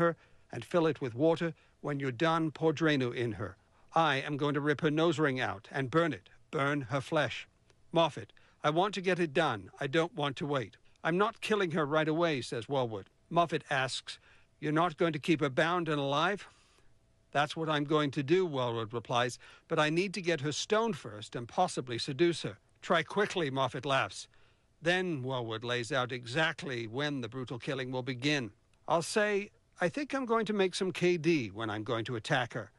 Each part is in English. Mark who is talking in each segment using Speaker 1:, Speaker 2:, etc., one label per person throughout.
Speaker 1: her and fill it with water. When you're done, pour Drano in her. I am going to rip her nose ring out and burn it. Burn her flesh. Moffat, I want to get it done. I don't want to wait. I'm not killing her right away, says Wellwood. Moffat asks, you're not going to keep her bound and alive? That's what I'm going to do, Wellwood replies, but I need to get her stoned first and possibly seduce her. Try quickly, Moffat laughs. Then Wellwood lays out exactly when the brutal killing will begin. I'll say, I think I'm going to make some KD when I'm going to attack her.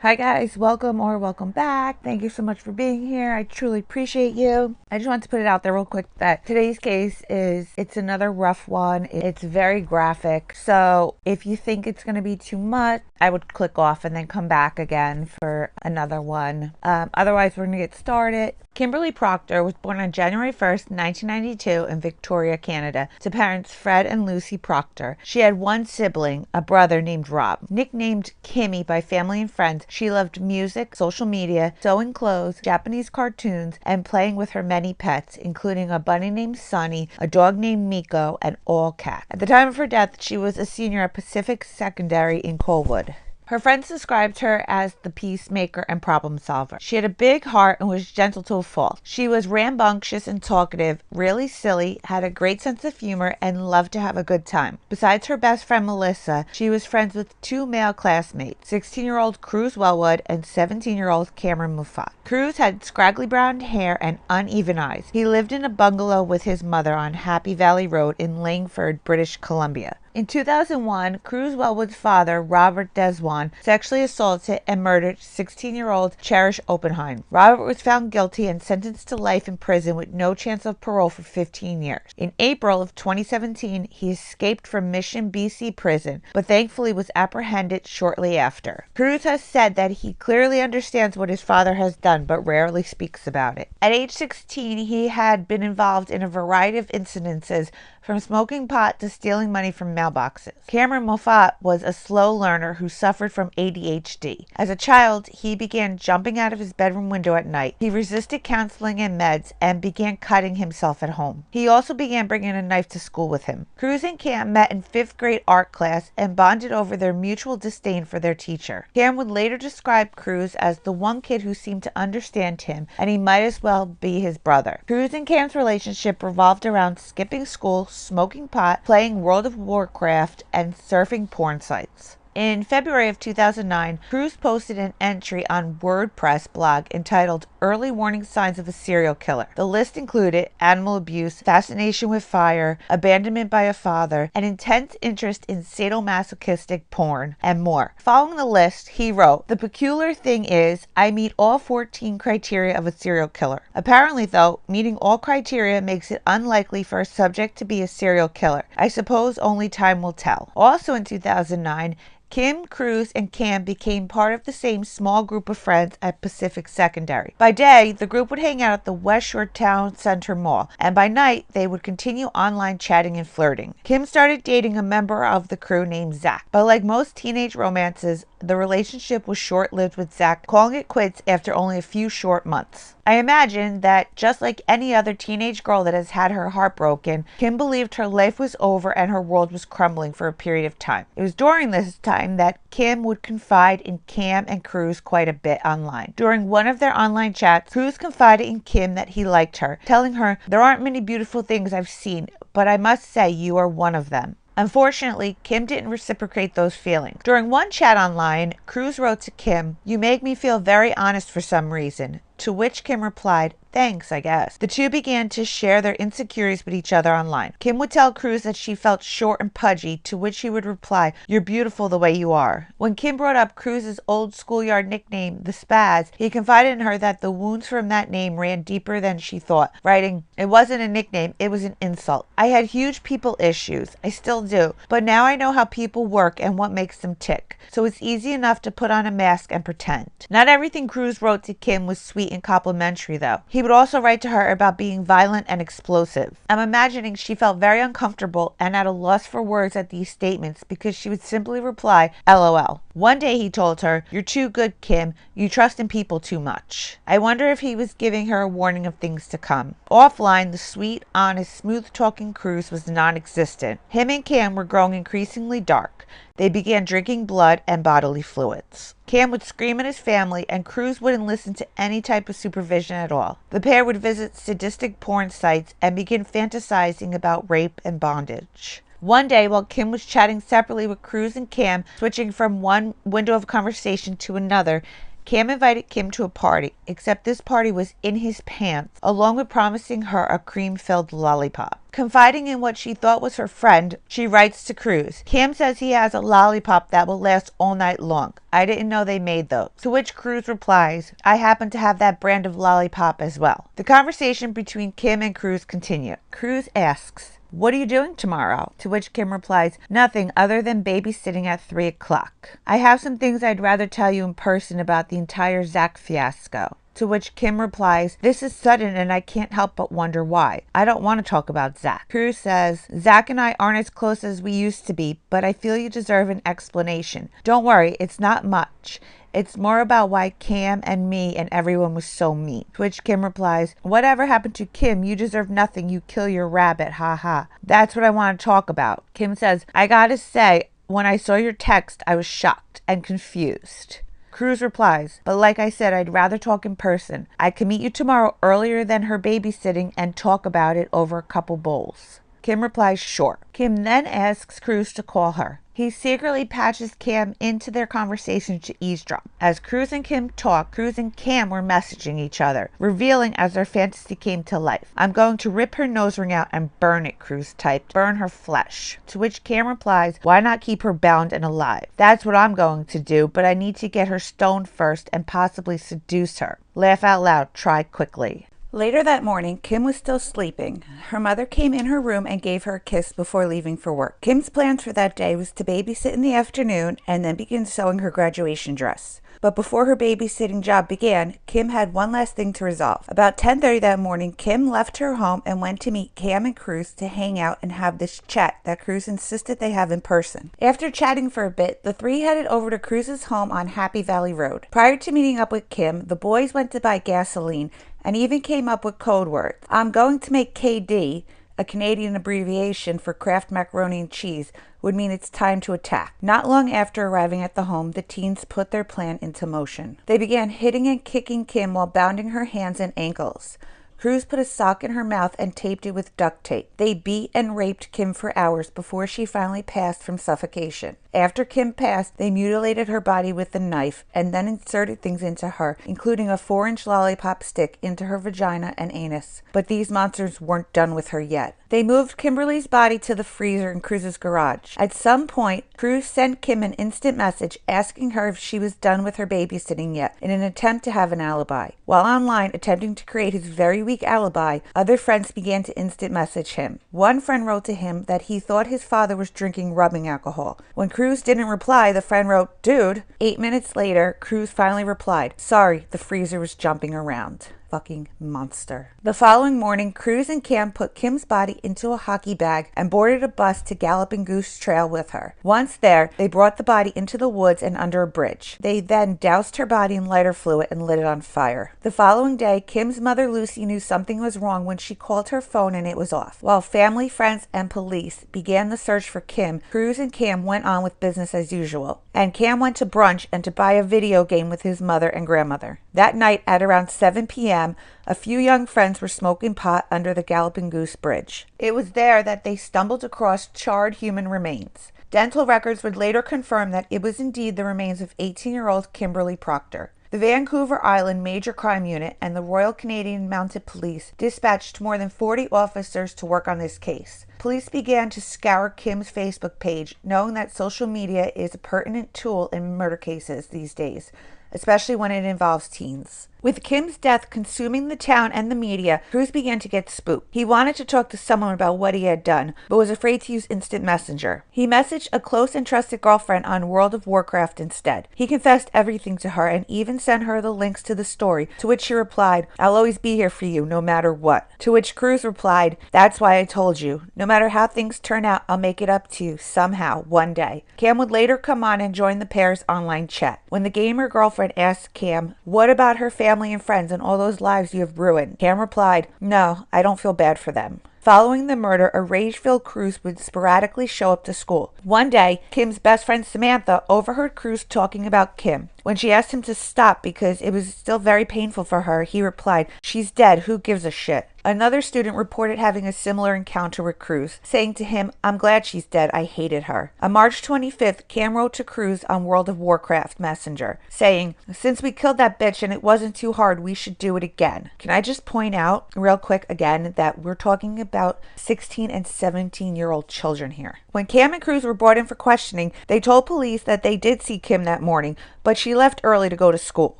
Speaker 2: Hi guys, welcome or welcome back. Thank you so much for being here. I truly appreciate you. I just want to put it out there real quick that today's case it's another rough one. It's very graphic. So if you think it's going to be too much, I would click off and then come back again for another one. Otherwise, we're going to get started. Kimberly Proctor was born on January 1st, 1992 in Victoria, Canada, to parents Fred and Lucy Proctor. She had one sibling, a brother named Rob. Nicknamed Kimmy by family and friends, she loved music, social media, sewing clothes, Japanese cartoons, and playing with her many pets, including a bunny named Sunny, a dog named Miko, and all cats. At the time of her death, she was a senior at Pacific Secondary in Colwood. Her friends described her as the peacemaker and problem solver. She had a big heart and was gentle to a fault. She was rambunctious and talkative, really silly, had a great sense of humor, and loved to have a good time. Besides her best friend Melissa, she was friends with two male classmates, 16-year-old Cruz Wellwood and 17-year-old Cameron Moffat. Cruz had scraggly brown hair and uneven eyes. He lived in a bungalow with his mother on Happy Valley Road in Langford, British Columbia. In 2001, Cruz Wellwood's father, Robert Deswan, sexually assaulted and murdered 16-year-old Cherish Oppenheim. Robert was found guilty and sentenced to life in prison with no chance of parole for 15 years. In April of 2017, he escaped from Mission, BC prison, but thankfully was apprehended shortly after. Cruz has said that he clearly understands what his father has done, but rarely speaks about it. At age 16, he had been involved in a variety of incidences, from smoking pot to stealing money from mailboxes. Cameron Moffat was a slow learner who suffered from ADHD. As a child, he began jumping out of his bedroom window at night. He resisted counseling and meds and began cutting himself at home. He also began bringing a knife to school with him. Cruz and Cam met in 5th grade art class and bonded over their mutual disdain for their teacher. Cam would later describe Cruz as the one kid who seemed to understand him, and he might as well be his brother. Cruz and Cam's relationship revolved around skipping school, smoking pot, playing World of Warcraft, and surfing porn sites. In February of 2009, Cruz posted an entry on WordPress blog entitled Early Warning Signs of a Serial Killer. The list included animal abuse, fascination with fire, abandonment by a father, an intense interest in sadomasochistic porn, and more. Following the list, he wrote, "The peculiar thing is, I meet all 14 criteria of a serial killer. Apparently, though, meeting all criteria makes it unlikely for a subject to be a serial killer. I suppose only time will tell." Also in 2009, Kim, Cruz, and Cam became part of the same small group of friends at Pacific Secondary. By day, the group would hang out at the West Shore Town Center Mall, and by night, they would continue online chatting and flirting. Kim started dating a member of the crew named Zach, but like most teenage romances, the relationship was short-lived, with Zach calling it quits after only a few short months. I imagine that just like any other teenage girl that has had her heart broken, Kim believed her life was over and her world was crumbling for a period of time. It was during this time that Kim would confide in Cam and Cruz quite a bit online. During one of their online chats, Cruz confided in Kim that he liked her, telling her, "There aren't many beautiful things I've seen, but I must say you are one of them." Unfortunately, Kim didn't reciprocate those feelings. During one chat online, Cruz wrote to Kim, "You make me feel very honest for some reason," to which Kim replied, "Thanks, I guess." The two began to share their insecurities with each other online. Kim would tell Cruz that she felt short and pudgy, to which he would reply, "You're beautiful the way you are." When Kim brought up Cruz's old schoolyard nickname, the Spaz, he confided in her that the wounds from that name ran deeper than she thought, writing, "It wasn't a nickname, it was an insult. I had huge people issues. I still do. But now I know how people work and what makes them tick. So it's easy enough to put on a mask and pretend." Not everything Cruz wrote to Kim was sweet and complimentary, though. He would also write to her about being violent and explosive. I'm imagining she felt very uncomfortable and at a loss for words at these statements, because she would simply reply, "LOL." One day he told her, "You're too good, Kim. You trust in people too much." I wonder if he was giving her a warning of things to come. Offline, the sweet, honest, smooth-talking Cruz was non-existent. Him and Kim were growing increasingly dark. They began drinking blood and bodily fluids. Cam would scream at his family, and Cruz wouldn't listen to any type of supervision at all. The pair would visit sadistic porn sites and begin fantasizing about rape and bondage. One day, while Kim was chatting separately with Cruz and Cam, switching from one window of conversation to another, Cam invited Kim to a party, except this party was in his pants, along with promising her a cream-filled lollipop. Confiding in what she thought was her friend, she writes to Cruz, "Cam says he has a lollipop that will last all night long. I didn't know they made those." To which Cruz replies, "I happen to have that brand of lollipop as well." The conversation between Kim and Cruz continued. Cruz asks, "What are you doing tomorrow?" To which Kim replies, "Nothing other than babysitting at 3 o'clock. I have some things I'd rather tell you in person about the entire Zach fiasco." To which Kim replies, "This is sudden and I can't help but wonder why. I don't want to talk about Zach." Cruz says, "Zach and I aren't as close as we used to be, but I feel you deserve an explanation. Don't worry, it's not much. It's more about why Cam and me and everyone was so mean." To which Kim replies, "Whatever happened to Kim? You deserve nothing. You kill your rabbit. Ha ha. That's what I want to talk about." Kim says, "I gotta say, when I saw your text, I was shocked and confused." Cruz replies, "But like I said, I'd rather talk in person. I can meet you tomorrow earlier than her babysitting and talk about it over a couple bowls." Kim replies, "Sure." Kim then asks Cruz to call her. He secretly patches Cam into their conversation to eavesdrop. As Cruz and Kim talk, Cruz and Cam were messaging each other, revealing as their fantasy came to life. "I'm going to rip her nose ring out and burn it," Cruz typed. "Burn her flesh." To which Cam replies, "Why not keep her bound and alive?" "That's what I'm going to do, but I need to get her stoned first and possibly seduce her." Laugh out loud, try quickly. Later that morning, Kim was still sleeping. Her mother came in her room and gave her a kiss before leaving for work. Kim's plans for that day was to babysit in the afternoon and then begin sewing her graduation dress. But before her babysitting job began, Kim had one last thing to resolve. About 10:30 that morning, Kim left her home and went to meet Cam and Cruz to hang out and have this chat that Cruz insisted they have in person. After chatting for a bit, the three headed over to Cruz's home on Happy Valley Road. Prior to meeting up with Kim, the boys went to buy gasoline and even came up with code words. "I'm going to make KD," a Canadian abbreviation for Kraft Macaroni and Cheese, would mean it's time to attack. Not long after arriving at the home, the teens put their plan into motion. They began hitting and kicking Kim while bounding her hands and ankles. Cruz put a sock in her mouth and taped it with duct tape. They beat and raped Kim for hours before she finally passed from suffocation. After Kim passed, they mutilated her body with a knife and then inserted things into her, including a 4-inch lollipop stick into her vagina and anus. But these monsters weren't done with her yet. They moved Kimberly's body to the freezer in Cruz's garage. At some point, Cruz sent Kim an instant message asking her if she was done with her babysitting yet, in an attempt to have an alibi. While online attempting to create his very weak alibi, other friends began to instant message him. One friend wrote to him that he thought his father was drinking rubbing alcohol. When Cruz didn't reply, the friend wrote, "Dude." 8 minutes later, Cruz finally replied, "Sorry, the freezer was jumping around." Fucking monster. The following morning, Cruz and Cam put Kim's body into a hockey bag and boarded a bus to Galloping Goose Trail with her. Once there, they brought the body into the woods and under a bridge. They then doused her body in lighter fluid and lit it on fire. The following day, Kim's mother Lucy knew something was wrong when she called her phone and it was off. While family, friends, and police began the search for Kim, Cruz and Cam went on with business as usual. And Cam went to brunch and to buy a video game with his mother and grandmother. That night at around 7 p.m., a few young friends were smoking pot under the Galloping Goose Bridge. It was there that they stumbled across charred human remains. Dental records would later confirm that it was indeed the remains of 18-year-old Kimberly Proctor. The Vancouver Island Major Crime Unit and the Royal Canadian Mounted Police dispatched more than 40 officers to work on this case. Police began to scour Kim's Facebook page, knowing that social media is a pertinent tool in murder cases these days, especially when it involves teens. With Kim's death consuming the town and the media, Cruz began to get spooked. He wanted to talk to someone about what he had done, but was afraid to use instant messenger. He messaged a close and trusted girlfriend on World of Warcraft instead. He confessed everything to her and even sent her the links to the story, to which she replied, "I'll always be here for you, no matter what." To which Cruz replied, "That's why I told you. No matter how things turn out, I'll make it up to you, somehow, one day." Cam would later come on and join the pair's online chat. When the gamer girlfriend asked Cam, "What about her family and friends and all those lives you have ruined?" Cam replied, "No, I don't feel bad for them." Following the murder, a rage-filled Cruz would sporadically show up to school. One day, Kim's best friend Samantha overheard Cruz talking about Kim. When she asked him to stop because it was still very painful for her, he replied, "She's dead, who gives a shit?" Another student reported having a similar encounter with Cruz, saying to him, "I'm glad she's dead, I hated her." On March 25th, Cam wrote to Cruz on World of Warcraft Messenger, saying, "Since we killed that bitch and it wasn't too hard, we should do it again." Can I just point out real quick again that we're talking about 16 and 17-year-old children here. When Cam and Cruz were brought in for questioning, they told police that they did see Kim that morning, but she left early to go to school.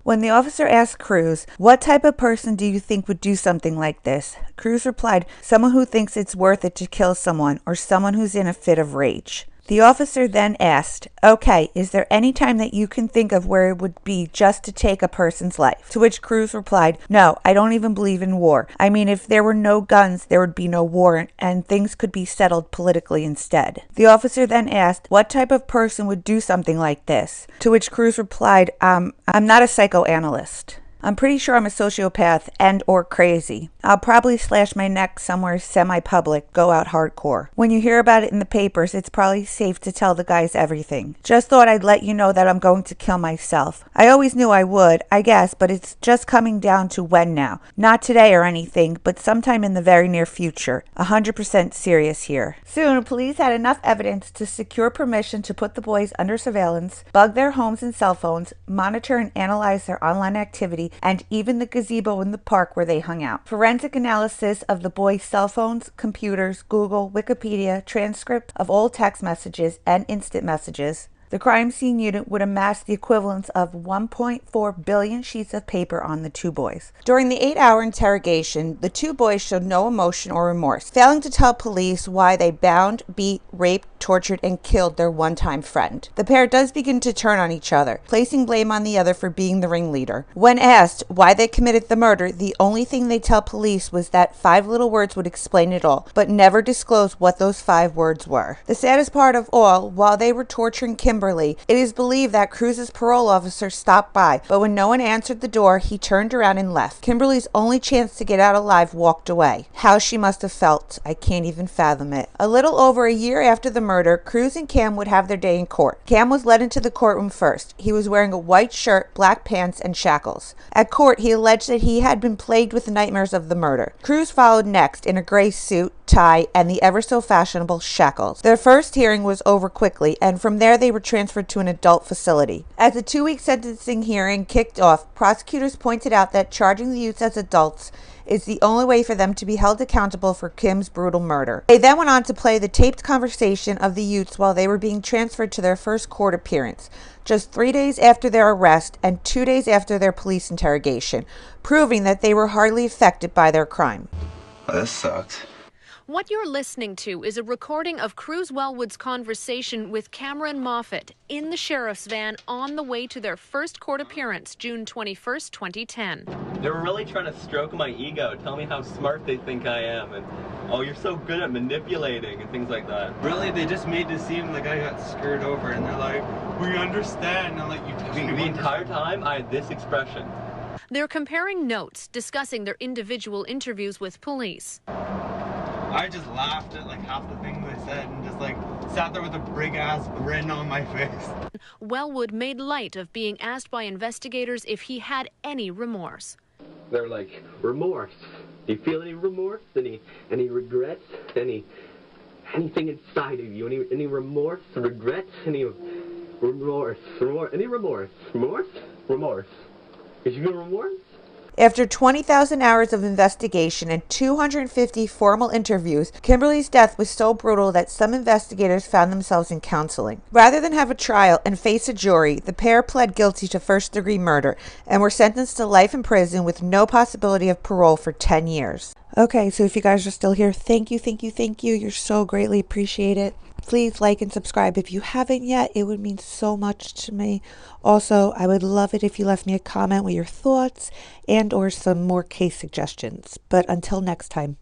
Speaker 2: When the officer asked Cruz, "What type of person do you think would do something like this?" Cruz replied, "Someone who thinks it's worth it to kill someone or someone who's in a fit of rage." The officer then asked, "Okay, is there any time that you can think of where it would be just to take a person's life?" To which Cruz replied, "No, I don't even believe in war. I mean, if there were no guns, there would be no war and things could be settled politically instead." The officer then asked, "What type of person would do something like this?" To which Cruz replied, I'm not a psychoanalyst. I'm pretty sure I'm a sociopath and or crazy. I'll probably slash my neck somewhere semi-public, go out hardcore. When you hear about it in the papers, it's probably safe to tell the guys everything. Just thought I'd let you know that I'm going to kill myself. I always knew I would, I guess, but it's just coming down to when now. Not today or anything, but sometime in the very near future. 100% serious here. Soon, police had enough evidence to secure permission to put the boys under surveillance, bug their homes and cell phones, monitor and analyze their online activity, and even the gazebo in the park where they hung out. Forensic analysis of the boys' cell phones, computers, Google, Wikipedia, transcript of all text messages and instant messages. The crime scene unit would amass the equivalent of 1.4 billion sheets of paper on the two boys. During the 8-hour interrogation, the two boys showed no emotion or remorse, failing to tell police why they bound, beat, raped, tortured, and killed their one-time friend. The pair does begin to turn on each other, placing blame on the other for being the ringleader. When asked why they committed the murder, the only thing they tell police was that 5 little words would explain it all, but never disclose what those 5 words were. The saddest part of all, while they were torturing Kimberly, it is believed that Cruz's parole officer stopped by, but when no one answered the door, he turned around and left. Kimberly's only chance to get out alive walked away. How she must have felt, I can't even fathom it. A little over a year after the murder, Cruz and Cam would have their day in court. Cam was led into the courtroom first. He was wearing a white shirt, black pants, and shackles. At court, he alleged that he had been plagued with nightmares of the murder. Cruz followed next in a gray suit, tie, and the ever so fashionable shackles. Their first hearing was over quickly, and from there they were transferred to an adult facility. As the 2-week sentencing hearing kicked off, prosecutors pointed out that charging the youths as adults is the only way for them to be held accountable for Kim's brutal murder. They then went on to play the taped conversation of the youths while they were being transferred to their first court appearance, just 3 days after their arrest and 2 days after their police interrogation, proving that they were hardly affected by their crime.
Speaker 3: Oh, this sucks.
Speaker 4: What you're listening to is a recording of Cruz Wellwood's conversation with Cameron Moffat in the sheriff's van on the way to their first court appearance, June 21st, 2010.
Speaker 5: They were really trying to stroke my ego, tell me how smart they think I am, and oh, you're so good at manipulating and things like that.
Speaker 3: Really, they just made it seem like I got screwed over, and they're like, "We understand." I'm like, "You touched me."
Speaker 5: The entire time, I had this expression.
Speaker 4: They're comparing notes, discussing their individual interviews with police.
Speaker 3: I just laughed at like half the things they said and just like sat there with a big ass grin on my face.
Speaker 4: Wellwood made light of being asked by investigators if he had any remorse.
Speaker 5: They're like, remorse. Do you feel any remorse? Any regrets? Anything inside of you? Any remorse? Regrets? Any remorse? Any remorse? Remorse? Remorse. Is you gonna remorse?
Speaker 2: After 20,000 hours of investigation and 250 formal interviews, Kimberly's death was so brutal that some investigators found themselves in counseling. Rather than have a trial and face a jury, the pair pled guilty to first-degree murder and were sentenced to life in prison with no possibility of parole for 10 years. Okay, so if you guys are still here, thank you, thank you, thank you. You're so greatly appreciated. Please like and subscribe if you haven't yet. It would mean so much to me. Also, I would love it if you left me a comment with your thoughts and or some more case suggestions. But until next time.